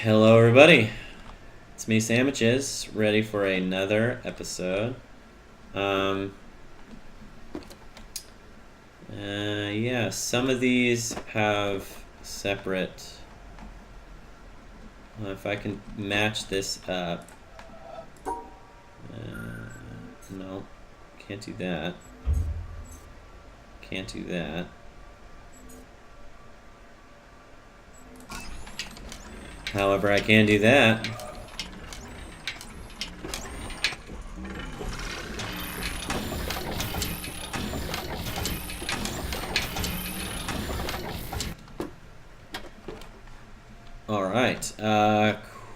Hello everybody. It's me, Sandwiches, ready for another episode. Yeah, some of these have separate... if I can match this up... no, can't do that. Can't do that. However, I can do that. Alright,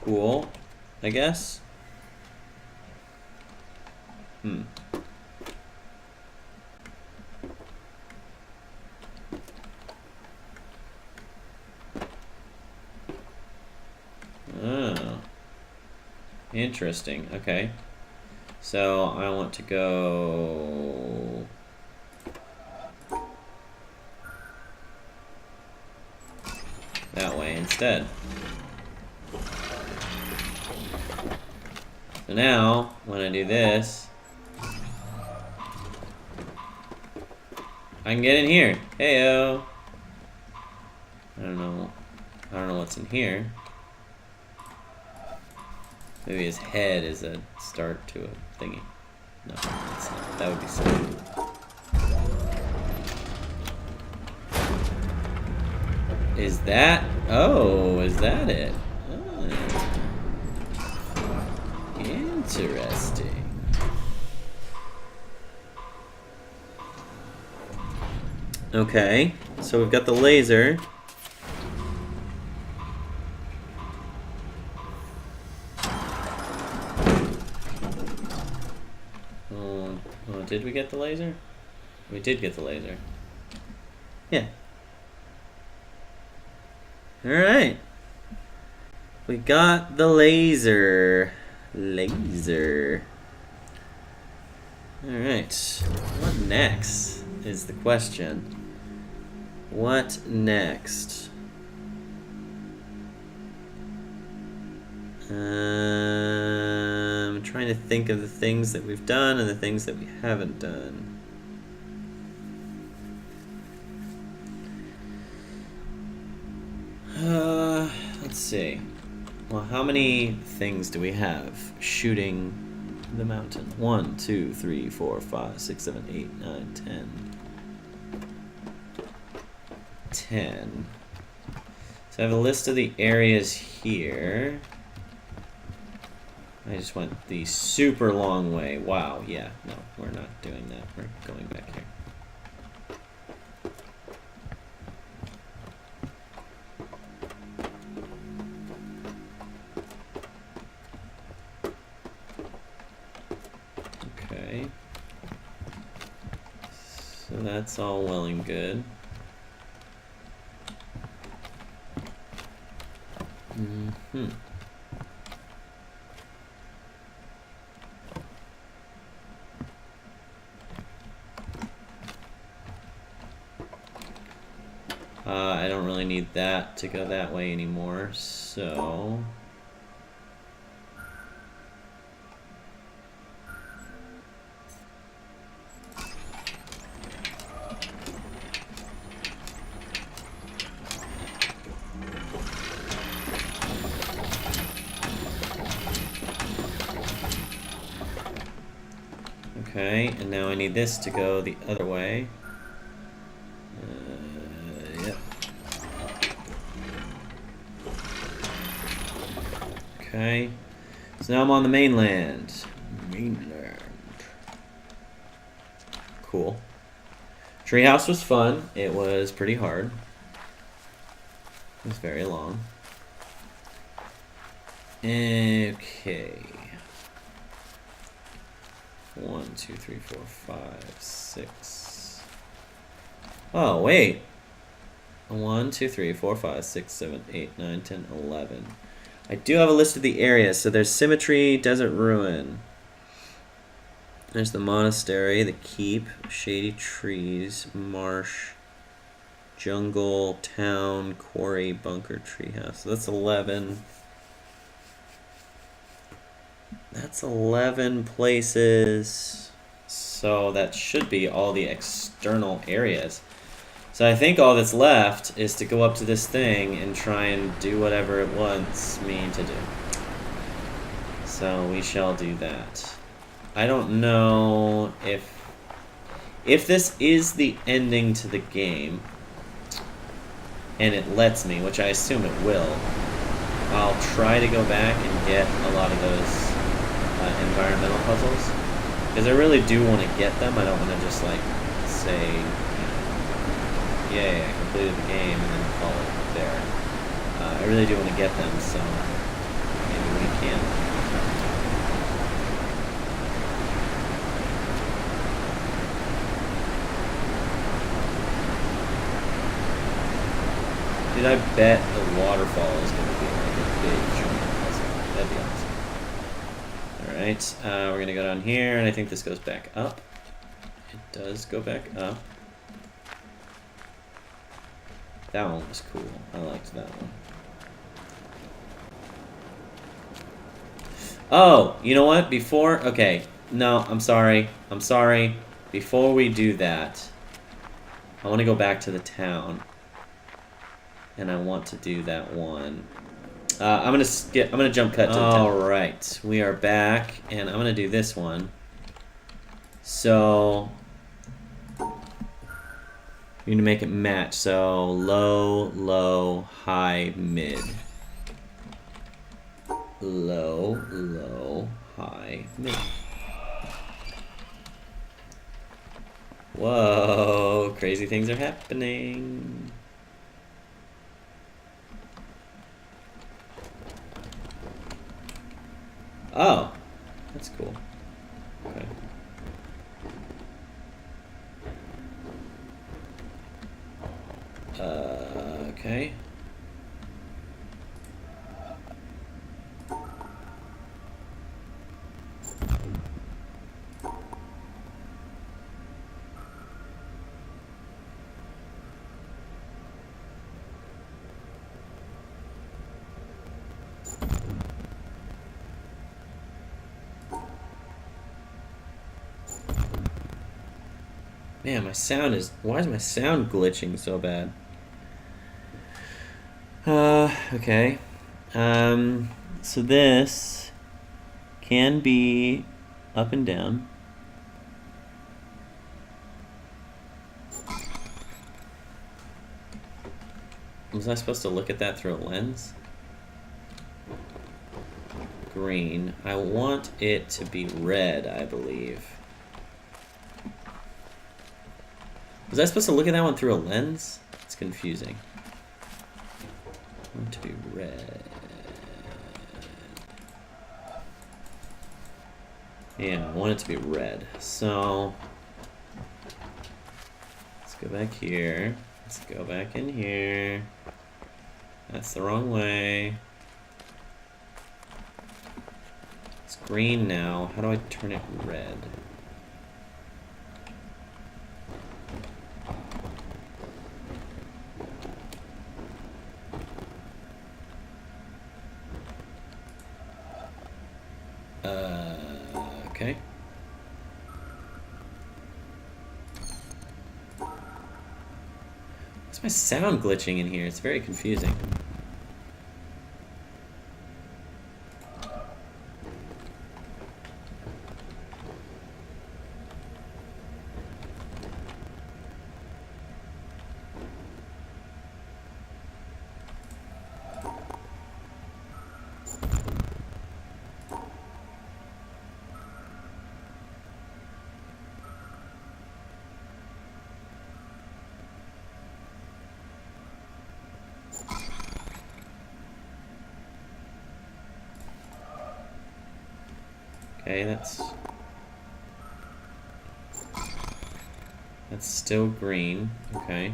cool, I guess. Oh, interesting. Okay, so I want to go that way instead. So now, when I do this, I can get in here. Heyo. I don't know what's in here. Maybe his head is a start to a thingy. No, it's not. That would be silly. Is that? Oh, is that it? Oh. Interesting. Okay, so we've got the laser. Did we get the laser? We did get the laser. Yeah. Alright. We got the laser. Laser. Alright. What next is the question. What next? I'm trying to think of the things that we've done and the things that we haven't done. Let's see. Well, how many things do we have shooting the mountain? 1, 2, 3, 4, 5, 6, 7, 8, 9, 10. 10. So I have a list of the areas here. I just went the super long way. Wow, yeah, no, we're not doing that. We're going back here. Okay. So that's all well and good. I don't really need that to go that way anymore, so... Okay, and now I need this to go the other way. Yep. Okay, so now I'm on the mainland. Mainland. Cool. Treehouse was fun. It was pretty hard. It was very long. Okay. 1, 2, 3, 4, 5, 6. Oh, wait. 1, 2, 3, 4, 5, 6, 7, 8, 9, 10, 11. I do have a list of the areas. So there's Symmetry, Desert Ruin. There's the Monastery, the Keep, Shady Trees, Marsh, Jungle, Town, Quarry, Bunker, Treehouse. So that's 11. That's 11 places. So that should be all the external areas. So I think all that's left is to go up to this thing and try and do whatever it wants me to do. So we shall do that. I don't know if this is the ending to the game, and it lets me, which I assume it will, I'll try to go back and get a lot of those environmental puzzles, because I really do want to get them. I don't want to just like say, yay, I completed the game and then call it there. I really do want to get them, so maybe we can. Dude, I bet the waterfall is going to be like a big giant puzzle. That'd be awesome. Alright, we're going to go down here, and I think this goes back up. It does go back up. That one was cool. I liked that one. Oh, you know what? Before... Okay. No, I'm sorry. I'm sorry. Before we do that, I want to go back to the town. And I want to do that one. I'm gonna jump cut to the town. Alright, we are back, and I'm gonna do this one. So you need to make it match. So low, low, high, mid. Low, low, high, mid. Whoa, crazy things are happening. Oh, that's cool. Okay. Okay. Man, my sound is... Why is my sound glitching so bad? Okay. So this can be up and down. Was I supposed to look at that through a lens? Green. I want it to be red, I believe. Was I supposed to look at that one through a lens? It's confusing. I want it to be red. Yeah, I want it to be red. So let's go back here. Let's go back in here. That's the wrong way. It's green now. How do I turn it red? Okay. What's my sound glitching in here? It's very confusing. Okay, that's still green. Okay.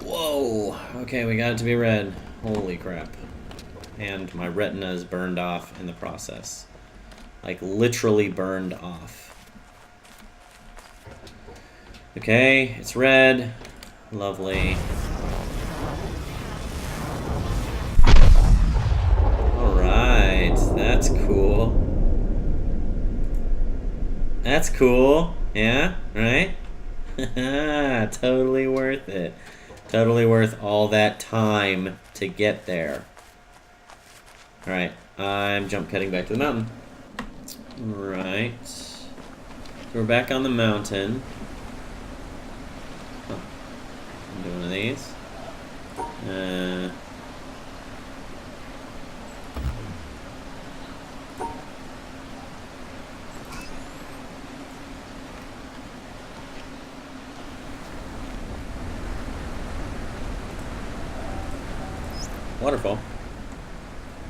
Whoa. Okay, we got it to be red. Holy crap. and my retina is burned off in the process. Like, literally burned off. Okay, it's red. Lovely. Alright, that's cool. That's cool. Yeah, right? Totally worth it. Totally worth all that time to get there. Alright, I'm jump cutting back to the mountain. Right. So we're back on the mountain. Oh, I'm doing one of these. Waterfall.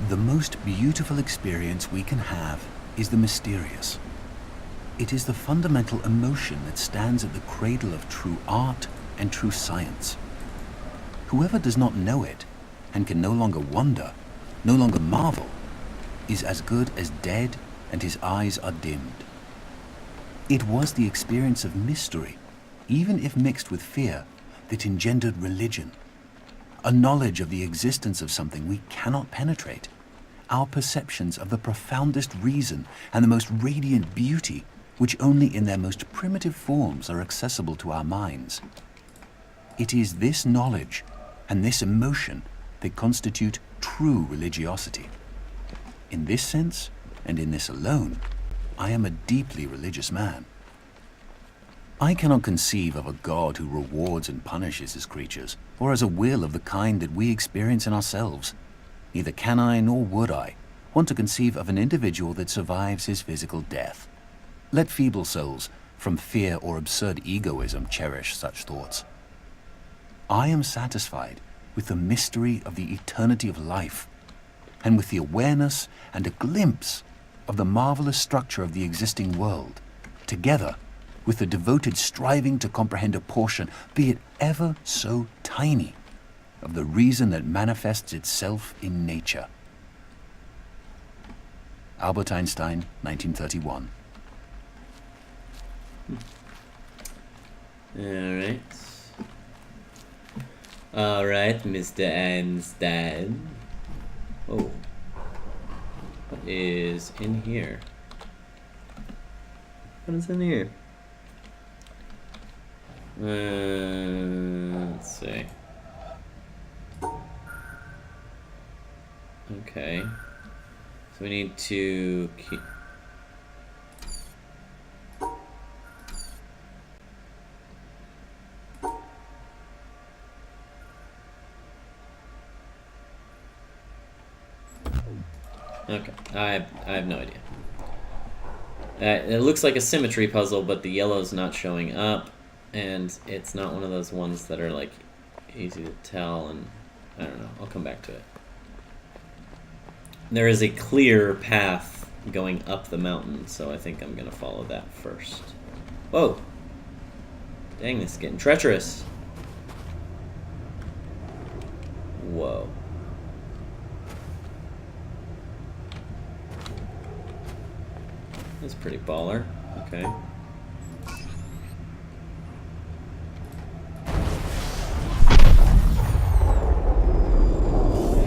The most beautiful experience we can have is the mysterious. It is the fundamental emotion that stands at the cradle of true art and true science. Whoever does not know it and can no longer wonder, no longer marvel, is as good as dead and his eyes are dimmed. It was the experience of mystery, even if mixed with fear, that engendered religion. A knowledge of the existence of something we cannot penetrate, our perceptions of the profoundest reason and the most radiant beauty, which only in their most primitive forms are accessible to our minds. It is this knowledge and this emotion that constitute true religiosity. In this sense, and in this alone, I am a deeply religious man. I cannot conceive of a God who rewards and punishes his creatures, or has a will of the kind that we experience in ourselves. Neither can I, nor would I, want to conceive of an individual that survives his physical death. Let feeble souls, from fear or absurd egoism, cherish such thoughts. I am satisfied with the mystery of the eternity of life, and with the awareness and a glimpse of the marvelous structure of the existing world, together with the devoted striving to comprehend a portion, be it ever so tiny, of the reason that manifests itself in nature. Albert Einstein, 1931. Alright, Mr. Einstein. Oh. What is in here? What is in here? Let's see. Okay. So we need to keep... Okay, I have no idea. It looks like a symmetry puzzle, but the yellow's not showing up, and it's not one of those ones that are like easy to tell, and I don't know. I'll come back to it. There is a clear path going up the mountain, so I think I'm gonna follow that first. Whoa! Dang, this is getting treacherous. Whoa. That's pretty baller. Okay.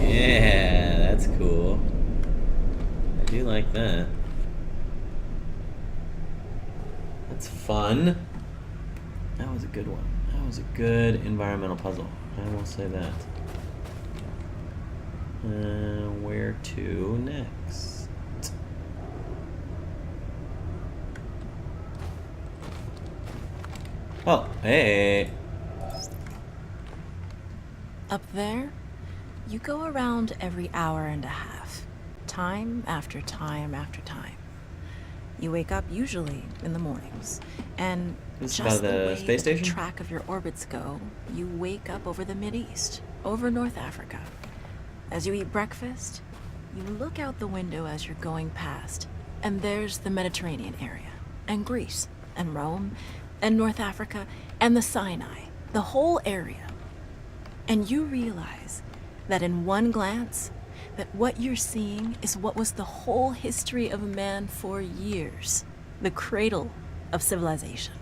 Yeah, that's cool. I do like that. That's fun. That was a good one. That was a good environmental puzzle. I will say that. Where to next? Oh, hey. Up there, you go around every hour and a half, time after time after time. You wake up usually in the mornings, and This is just by the the way space that the station? track of your orbits go, you wake up over the Mideast, over North Africa. As you eat breakfast, you look out the window as you're going past, and there's the Mediterranean area, and Greece, and Rome, and North Africa, and the Sinai, the whole area. And you realize that in one glance, that what you're seeing is what was the whole history of man for years, the cradle of civilization.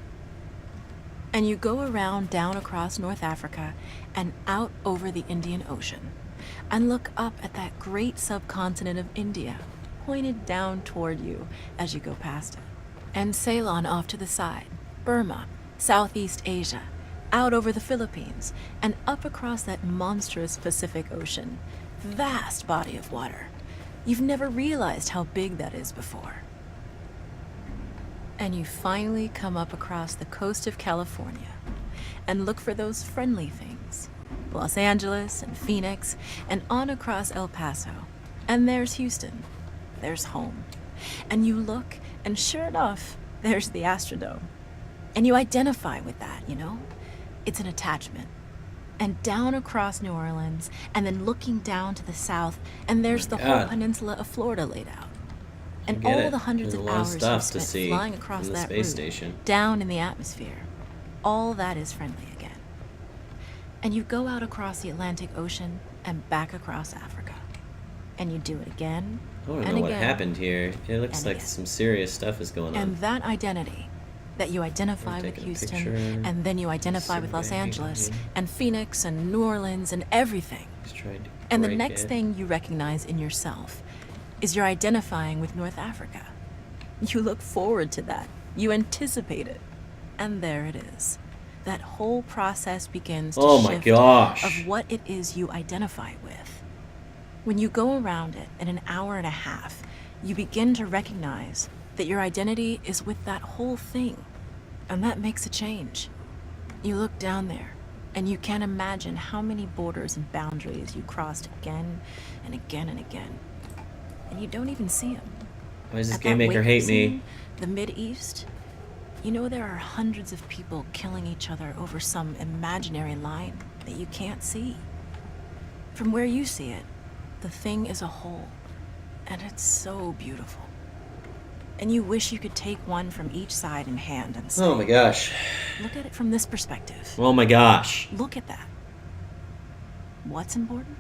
And you go around down across North Africa and out over the Indian Ocean and look up at that great subcontinent of India pointed down toward you as you go past it. And Ceylon off to the side, Burma, Southeast Asia, out over the Philippines, and up across that monstrous Pacific Ocean. Vast body of water. You've never realized how big that is before. And you finally come up across the coast of California and look for those friendly things. Los Angeles and Phoenix and on across El Paso. And there's Houston. There's home. And you look, and sure enough, there's the Astrodome. And you identify with that, you know? It's an attachment. And down across New Orleans, and then looking down to the south, and there's the whole peninsula of Florida laid out. And all the hundreds of hours you've spent flying across that route, down in the atmosphere, all that is friendly again. And you go out across the Atlantic Ocean and back across Africa. And you do it again. I don't know what happened here. It looks like some serious stuff is going on. And that identity, that you identify with Houston, and then you identify with Los Angeles, and Phoenix, and New Orleans, and everything. And the next thing you recognize in yourself is you're identifying with North Africa. You look forward to that. You anticipate it. And there it is. That whole process begins to shift of what it is you identify with. When you go around it in an hour and a half, you begin to recognize that your identity is with that whole thing. And that makes a change. You look down there, and you can't imagine how many borders and boundaries you crossed again and again and again. And you don't even see them. Why does this game make her hate me? The Mid-East, you know there are hundreds of people killing each other over some imaginary line that you can't see. From where you see it, the thing is a whole, and it's so beautiful. And you wish you could take one from each side in hand and say, oh my gosh. Look at it from this perspective. Oh my gosh. Look at that. What's important?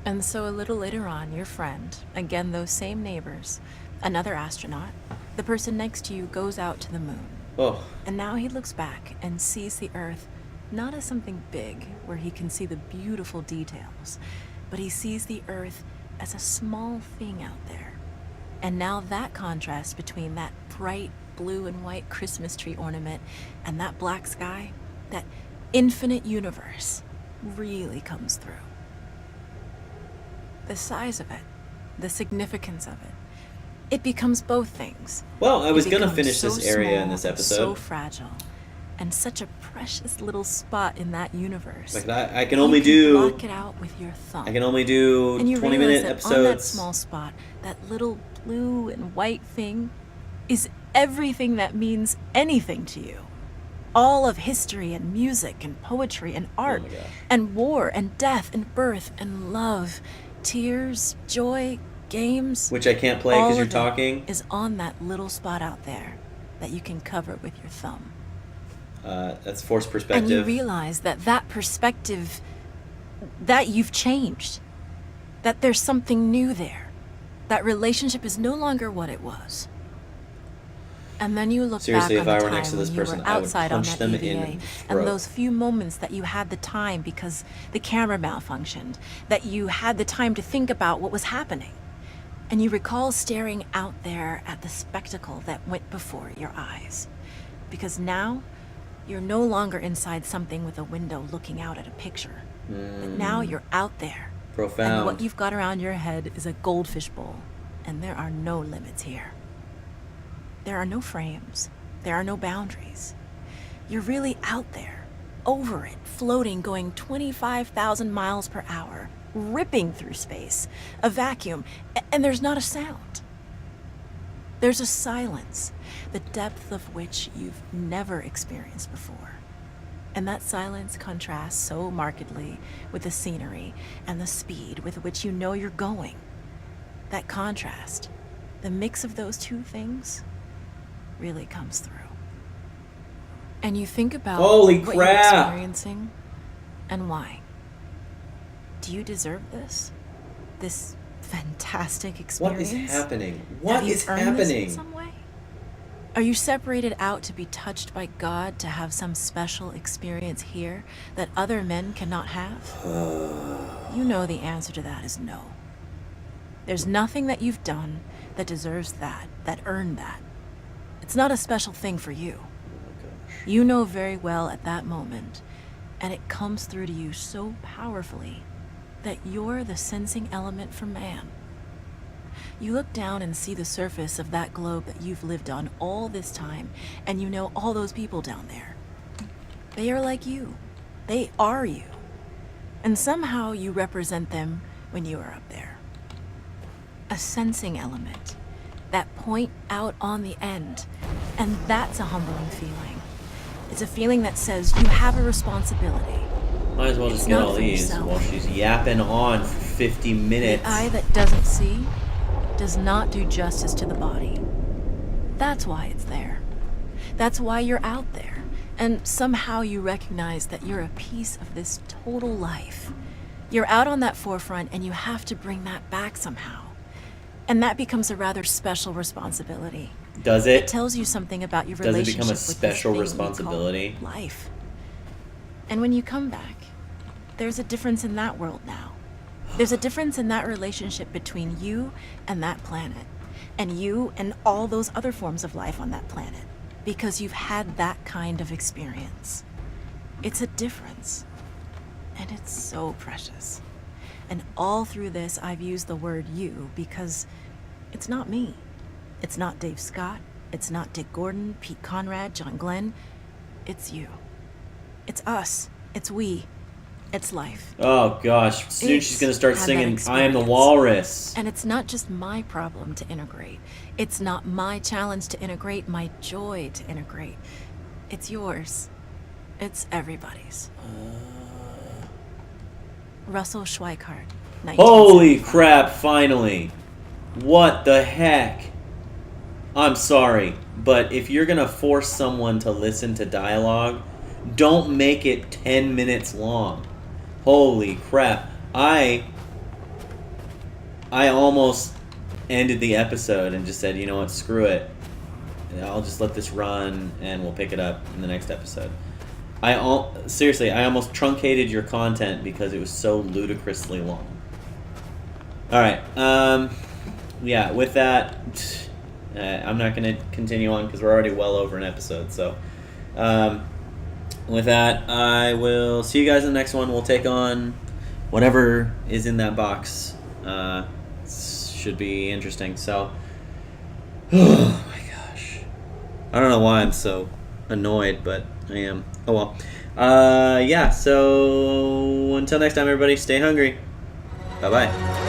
And so a little later on, your friend, again those same neighbors, another astronaut, the person next to you goes out to the moon. Oh. And now he looks back and sees the Earth not as something big where he can see the beautiful details, but he sees the Earth as a small thing out there. And now that contrast between that bright blue and white Christmas tree ornament and that black sky, that infinite universe, really comes through. The size of it, the significance of it, it becomes both things. Well, I was going to finish this area in this episode. So fragile, and such a precious little spot in that universe. Like that, I can only do. Block it out with your thumb. I can only do 20-minute episodes. On that small spot, that little blue and white thing is everything that means anything to you. All of history and music and poetry and art and war and death and birth and love, tears, joy, games. Which I can't play because you're talking. Is on that little spot out there that you can cover with your thumb. That's forced perspective. And you realize that perspective, that you've changed. That there's something new there. That relationship is no longer what it was. And then you look back on the time when you were outside on that EVA, and those few moments that you had the time because the camera malfunctioned, that you had the time to think about what was happening. And you recall staring out there at the spectacle that went before your eyes. Because now, you're no longer inside something with a window looking out at a picture. But now you're out there. Profound. And what you've got around your head is a goldfish bowl. And there are no limits here. There are no frames. There are no boundaries. You're really out there, over it, floating, going 25,000 miles per hour, ripping through space, a vacuum, and there's not a sound. There's a silence, the depth of which you've never experienced before. And that silence contrasts so markedly with the scenery and the speed with which you know you're going. That contrast, the mix of those two things, really comes through. And you think about what you're experiencing and why. Do you deserve this? This fantastic What experience? is happening? Have What you is earned this in happening? some way? Are you separated out to be touched by God to have some special experience here that other men cannot have? You know the answer to that is no. There's nothing that you've done that deserves that earned that. It's not a special thing for you. You know very well at that moment, and it comes through to you so powerfully, that you're the sensing element for man. You look down and see the surface of that globe that you've lived on all this time, and you know all those people down there. They are like you. They are you. And somehow you represent them when you are up there. A sensing element. That point out on the end. And that's a humbling feeling. It's a feeling that says you have a responsibility. Might as well just It's get not all for these yourself. while she's yapping on for 50 minutes. The eye that doesn't see does not do justice to the body. That's why it's there. That's why you're out there. And somehow you recognize that you're a piece of this total life. You're out on that forefront and you have to bring that back somehow. And that becomes a rather special responsibility. Does It it? tells you something about your Does it relationship become a with this special thing we responsibility? call life. And when you come back, there's a difference in that world now. There's a difference in that relationship between you and that planet, and you and all those other forms of life on that planet, because you've had that kind of experience. It's a difference, and it's so precious. And all through this, I've used the word you because it's not me. It's not Dave Scott. It's not Dick Gordon, Pete Conrad, John Glenn. It's you. It's us. It's we. It's life. Oh gosh, soon she's gonna start Had that singing I Am the experience. Walrus. And it's not just my problem to integrate. It's not my challenge to integrate, my joy to integrate. It's yours. It's everybody's. Russell Schweikart. Holy 1975. crap, finally. What the heck? I'm sorry, but if you're gonna force someone to listen to dialogue, don't make it 10 minutes long. Holy crap. I almost ended the episode and just said, you know what, screw it. I'll just let this run and we'll pick it up in the next episode. Seriously, I almost truncated your content because it was so ludicrously long. Alright, yeah, with that, I'm not going to continue on because we're already well over an episode, so... with that, I will see you guys in the next one. We'll take on whatever is in that box. Should be interesting. So, oh my gosh. I don't know why I'm so annoyed, but I am. Oh well. Yeah, so until next time, everybody, stay hungry. Bye-bye.